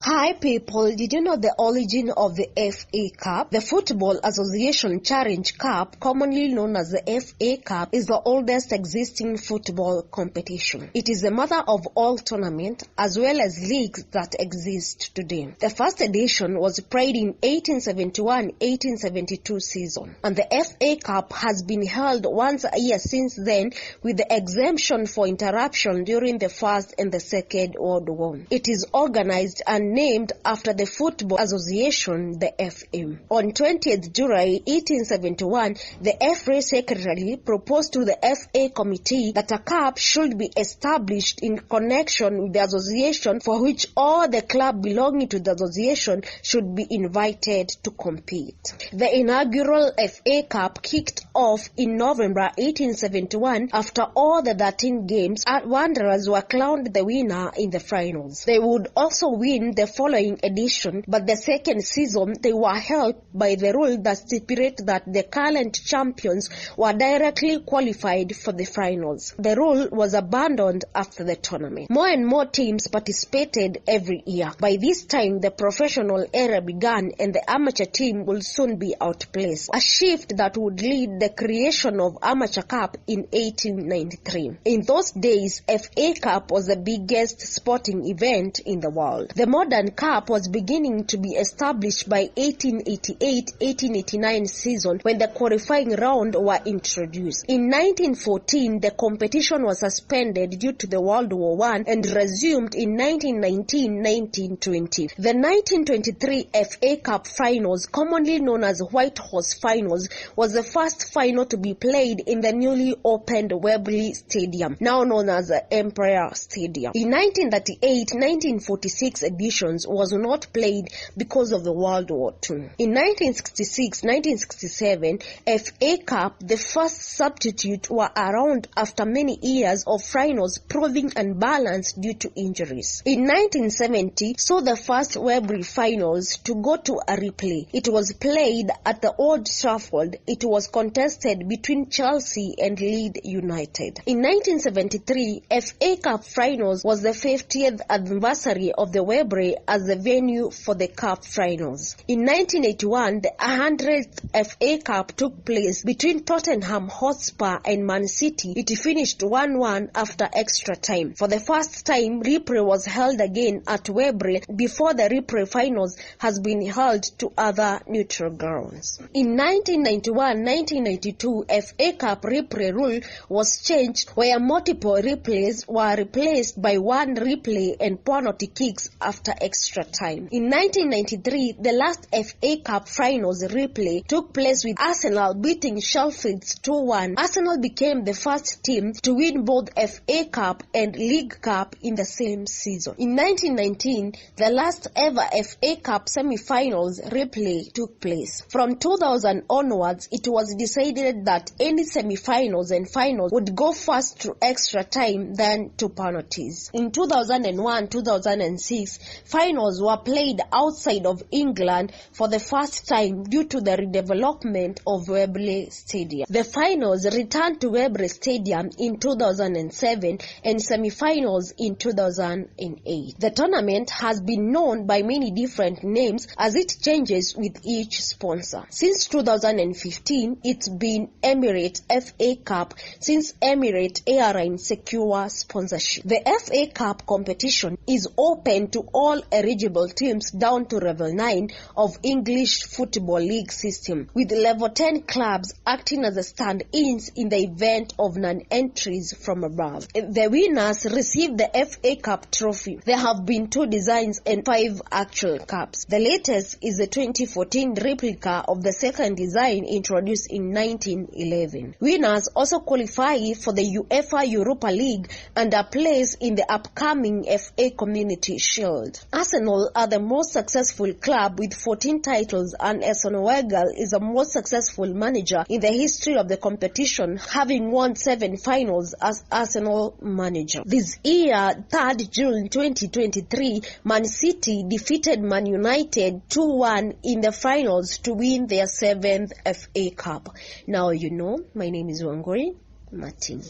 Hi people, did you know the origin of the FA Cup? The Football Association Challenge Cup, commonly known as the FA Cup, is the oldest existing football competition. It is the mother of all tournaments as well as leagues that exist today. The first edition was played in 1871-1872 season, and the FA Cup has been held once a year since then, with the exemption for interruption during the First and the Second World War. It is organized and named after the Football Association, the FA. On 20th July 1871, the FA secretary proposed to the FA committee that a cup should be established in connection with the association, for which all the clubs belonging to the association should be invited to compete. The inaugural FA Cup kicked off in November 1871 after all the 13 games. Wanderers were crowned the winner in the finals. They would also win the following edition, but the second season they were helped by the rule that stipulated that the current champions were directly qualified for the finals. The rule was abandoned after the tournament. More and more teams participated every year. By this time, the professional era began and the amateur team will soon be outplaced, a shift that would lead the creation of Amateur Cup in 1893. In those days, FA Cup was the biggest sporting event in the world. The modern cup was beginning to be established by 1888-1889 season, when the qualifying round were introduced. In 1914, the competition was suspended due to the World War I and resumed in 1919-1920. The 1923 FA Cup finals, commonly known as White Horse Finals, was the first final to be played in the newly opened Wembley Stadium, now known as the Empire Stadium. In 1938-1946 editions was not played because of the World War II. In 1966-1967 FA Cup, the first substitute were around after many years of finals proving unbalanced due to injuries. In 1970 saw the first Wembley finals to go to a replay. It was played at the Old Trafford. It was contested between Chelsea and Leeds United. In 1973 FA Cup finals was the 50th anniversary of the Wembley as the venue for the cup finals. In 1981, the 100th FA Cup took place between Tottenham Hotspur and Man City. It finished 1-1 after extra time. For the first time, replay was held again at Wembley. Before, the replay finals has been held to other neutral grounds. In 1991-1992, FA Cup replay rule was changed, where multiple replays were replaced by one replay and penalty kicks after extra time. In 1993, the last FA Cup finals replay took place with Arsenal beating Sheffield 2-1. Arsenal became the first team to win both FA Cup and League Cup in the same season. In 1919, the last ever FA Cup semi-finals replay took place. From 2000 onwards, it was decided that any semi-finals and finals would go first to extra time than to penalties. In 2001-2006, finals were played outside of England for the first time due to the redevelopment of Wembley Stadium. The finals returned to Wembley Stadium in 2007 and semi-finals in 2008. The tournament has been known by many different names as it changes with each sponsor. Since 2015, it's been Emirates FA Cup, since Emirates Airlines secure sponsorship. The FA Cup competition is open to all eligible teams down to level 9 of English Football League system, with level 10 clubs acting as a stand-ins in the event of non-entries from above. The winners receive the FA Cup trophy. There have been 2 designs and 5 actual cups. The latest is the 2014 replica of the second design introduced in 1911. Winners also qualify for the UEFA Europa League and a place in the upcoming FA Community Shield. Arsenal are the most successful club with 14 titles, and Arsene Wenger is the most successful manager in the history of the competition, having won 7 finals as Arsenal manager. This year, 3rd June 2023, Man City defeated Man United 2-1 in the finals to win their 7th FA Cup. Now you know, my name is Wangari Martin.